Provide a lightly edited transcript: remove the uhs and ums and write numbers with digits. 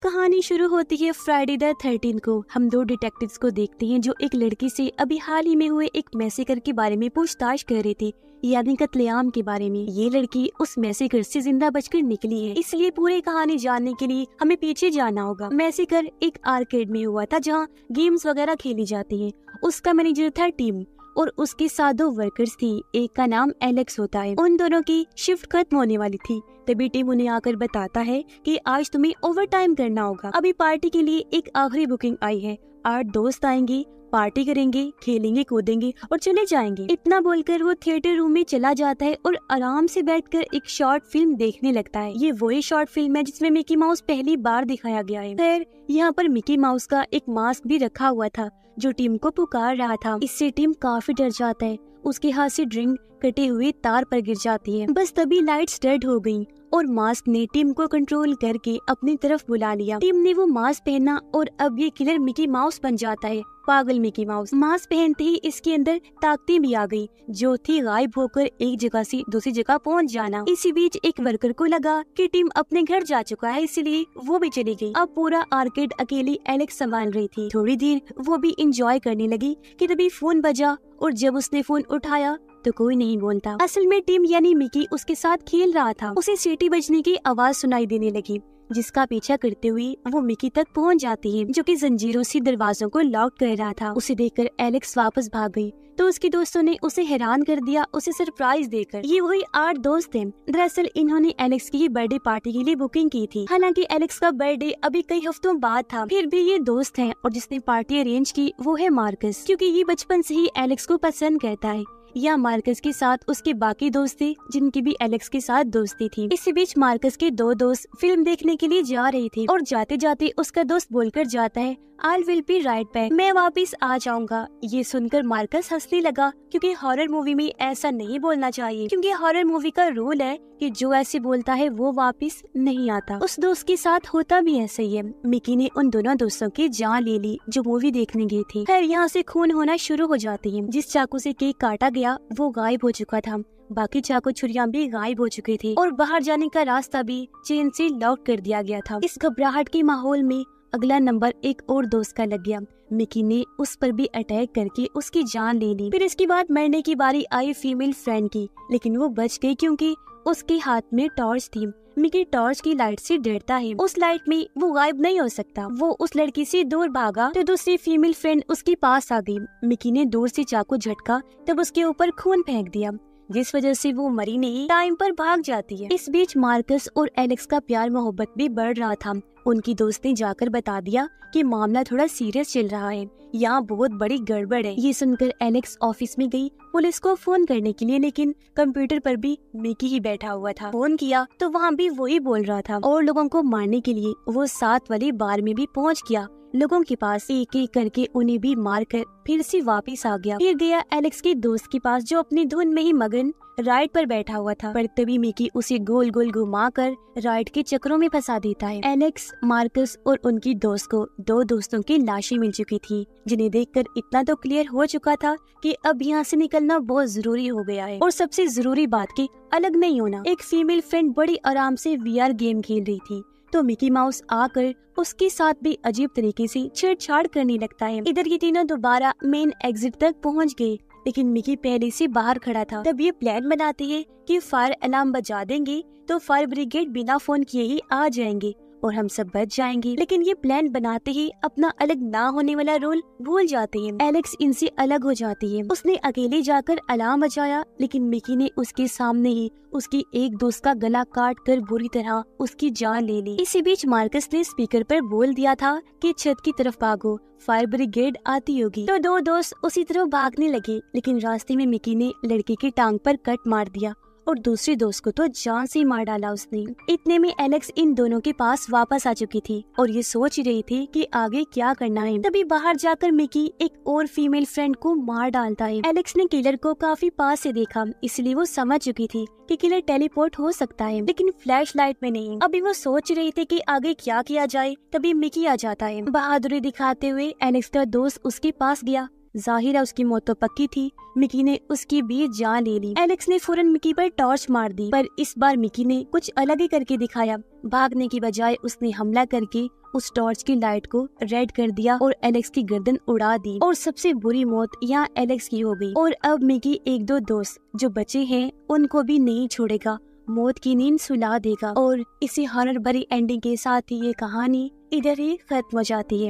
कहानी शुरू होती है फ्राइडे द 13 को। हम दो डिटेक्टिव्स को देखते हैं जो एक लड़की से अभी हाल ही में हुए एक मैसेकर के बारे में पूछताछ कर रहे थे, यानी कत्लेआम के बारे में। ये लड़की उस मैसेकर से जिंदा बचकर निकली है, इसलिए पूरी कहानी जानने के लिए हमें पीछे जाना होगा। मैसेकर एक आर्केड में हुआ था जहाँ गेम्स वगैरह खेली जाती है। उसका मैनेजर था टिम और उसके साथ दो वर्कर्स थी, एक का नाम एलेक्स होता है। उन दोनों की शिफ्ट खत्म होने वाली थी, तभी टिम उन्हें आकर बताता है कि आज तुम्हें ओवर टाइम करना होगा। अभी पार्टी के लिए एक आखिरी बुकिंग आई है, 8 दोस्त आएंगे, पार्टी करेंगे, खेलेंगे, कूदेंगे और चले जाएंगे। इतना बोलकर वो थिएटर रूम में चला जाता है और आराम से बैठकर एक शॉर्ट फिल्म देखने लगता है। ये वही शॉर्ट फिल्म है जिसमें मिकी माउस पहली बार दिखाया गया है। खैर, यहाँ पर मिकी माउस का एक मास्क भी रखा हुआ था जो टिम को पुकार रहा था। इससे टिम काफी डर जाता है। उसके हाथ से ड्रिंक कटे हुए तार पर गिर जाती है। बस तभी लाइट्स डेड हो गयी और मास्क ने टिम को कंट्रोल करके अपनी तरफ बुला लिया। टिम ने वो मास्क पहना और अब ये किलर मिकी माउस बन जाता है। पागल मिकी माउस। मास्क पहनते ही इसके अंदर ताकतें भी आ गई, जो थी गायब होकर एक जगह से दूसरी जगह पहुंच जाना। इसी बीच एक वर्कर को लगा कि टिम अपने घर जा चुका है, इसलिए वो भी चली गई। अब पूरा आर्केड अकेली एलेक्स संभाल रही थी। थोड़ी देर वो भी इंजॉय करने लगी कि तभी फोन बजा और जब उसने फोन उठाया तो कोई नहीं बोलता। असल में टिम यानी मिकी उसके साथ खेल रहा था। उसे सीटी बजने की आवाज सुनाई देने लगी, जिसका पीछा करते हुए वो मिकी तक पहुंच जाती है, जो कि जंजीरों से दरवाजों को लॉक कर रहा था। उसे देखकर एलेक्स वापस भाग गई तो उसके दोस्तों ने उसे हैरान कर दिया, उसे सरप्राइज देकर। ये वही 8 दोस्त थे। दरअसल इन्होंने एलेक्स की बर्थडे पार्टी के लिए बुकिंग की थी। हालांकि एलेक्स का बर्थडे अभी कई हफ्तों बाद था, फिर भी ये दोस्त हैं और जिसने पार्टी अरेंज की वो है मार्कस, क्योंकि ये बचपन से ही एलेक्स को पसंद करता है। या मार्कस के साथ उसके बाकी दोस्त थे जिनकी भी एलेक्स के साथ दोस्ती थी। इसी बीच मार्कस के 2 दोस्त फिल्म देखने के लिए जा रहे थे और जाते जाते उसका दोस्त बोलकर जाता है, I will be right back, मैं वापिस आ जाऊंगा। ये सुनकर मार्कस हंसने लगा, क्योंकि हॉरर मूवी में ऐसा नहीं बोलना चाहिए, क्योंकि हॉरर मूवी का रूल है कि जो ऐसे बोलता है वो वापिस नहीं आता। उस दोस्त के साथ होता भी ऐसा ही है। मिकी ने उन दोनों दोस्तों की जान ले ली जो मूवी देखने गई थी। खैर, यहाँ से खून होना शुरू हो जाती है। जिस चाकू से केक काटा गया वो गायब हो चुका था, बाकी चाकू छुरियां भी गायब हो चुकी थी और बाहर जाने का रास्ता भी चेन से लॉक कर दिया गया था। इस घबराहट के माहौल में अगला नंबर एक और दोस्त का लग गया। मिकी ने उस पर भी अटैक करके उसकी जान ले ली। फिर इसके बाद मरने की बारी आई फीमेल फ्रेंड की, लेकिन वो बच गई क्योंकि उसके हाथ में टॉर्च थी। मिकी टॉर्च की लाइट से डरता है, उस लाइट में वो गायब नहीं हो सकता। वो उस लड़की से दूर भागा तो दूसरी फीमेल फ्रेंड उसके पास आ गई। मिकी ने दूर से चाकू झटका तब उसके ऊपर खून फेंक दिया, जिस वजह से वो मरी नहीं, टाइम पर भाग जाती है। इस बीच मार्कस और एलेक्स का प्यार मोहब्बत भी बढ़ रहा था। उनकी दोस्त ने जाकर बता दिया कि मामला थोड़ा सीरियस चल रहा है, यहाँ बहुत बड़ी गड़बड़ है। ये सुनकर एलेक्स ऑफिस में गई पुलिस को फोन करने के लिए, लेकिन कंप्यूटर पर भी मिकी ही बैठा हुआ था। फोन किया तो वहाँ भी वही बोल रहा था और लोगों को मारने के लिए वो 7 वाली बार में भी पहुँच गया। लोगों के पास एक एक करके उन्हें भी मारकर फिर से वापस आ गया। फिर गया एलेक्स के दोस्त के पास जो अपनी धुन में ही मगन राइड पर बैठा हुआ था, पर तभी मिकी उसे गोल गोल घुमाकर राइड के चक्रों में फंसा देता है। एलेक्स, मार्कस और उनकी दोस्त को 2 दोस्तों की लाशें मिल चुकी थी, जिन्हें देखकर इतना तो क्लियर हो चुका था कि अब यहाँ से निकलना बहुत जरूरी हो गया है। और सबसे जरूरी बात कि अलग नहीं होना। एक फीमेल फ्रेंड बड़ी आराम से VR गेम खेल रही थी तो मिकी माउस आकर उसके साथ भी अजीब तरीके से छेड़छाड़ करने लगता है। इधर ये तीनों दोबारा मेन एग्जिट तक पहुंच गए, लेकिन मिकी पहले से बाहर खड़ा था। तब ये प्लान बनाती है कि फायर अलार्म बजा देंगे तो फायर ब्रिगेड बिना फोन किए ही आ जाएंगे और हम सब बच जाएंगे। लेकिन ये प्लान बनाते ही अपना अलग ना होने वाला रोल भूल जाते हैं। एलेक्स इनसे अलग हो जाती है। उसने अकेले जाकर अलार्म बजाया, लेकिन मिकी ने उसके सामने ही उसकी एक दोस्त का गला काट कर बुरी तरह उसकी जान ले ली। इसी बीच मार्कस ने स्पीकर पर बोल दिया था कि छत की तरफ भागो, फायर ब्रिगेड आती होगी। तो 2 दोस्त उसी तरफ भागने लगे, लेकिन रास्ते में मिकी ने लड़के की टांग पर कट मार दिया और दूसरे दोस्त को तो जान से मार डाला उसने। इतने में एलेक्स इन दोनों के पास वापस आ चुकी थी और ये सोच रही थी कि आगे क्या करना है। तभी बाहर जाकर मिकी एक और फीमेल फ्रेंड को मार डालता है। एलेक्स ने किलर को काफी पास से देखा, इसलिए वो समझ चुकी थी कि किलर टेलीपोर्ट हो सकता है, लेकिन फ्लैश लाइट में नहीं। अभी वो सोच रही थी कि आगे क्या किया जाए, तभी मिकी आ जाता है। बहादुरी दिखाते हुए एलेक्स का दोस्त उसके पास गया जाहिर है उसकी मौत तो पक्की थी। मिकी ने उसकी भी जान ले ली। एलेक्स ने फौरन मिकी पर टॉर्च मार दी, पर इस बार मिकी ने कुछ अलग ही करके दिखाया। भागने की बजाय उसने हमला करके उस टॉर्च की लाइट को रेड कर दिया और एलेक्स की गर्दन उड़ा दी। और सबसे बुरी मौत यहाँ एलेक्स की हो गई। और अब मिकी एक दो दोस्त जो बचे हैं उनको भी नहीं छोड़ेगा, मौत की नींद सुला देगा। और इसी हॉरर भरी एंडिंग के साथ ही ये कहानी इधर ही खत्म हो जाती है।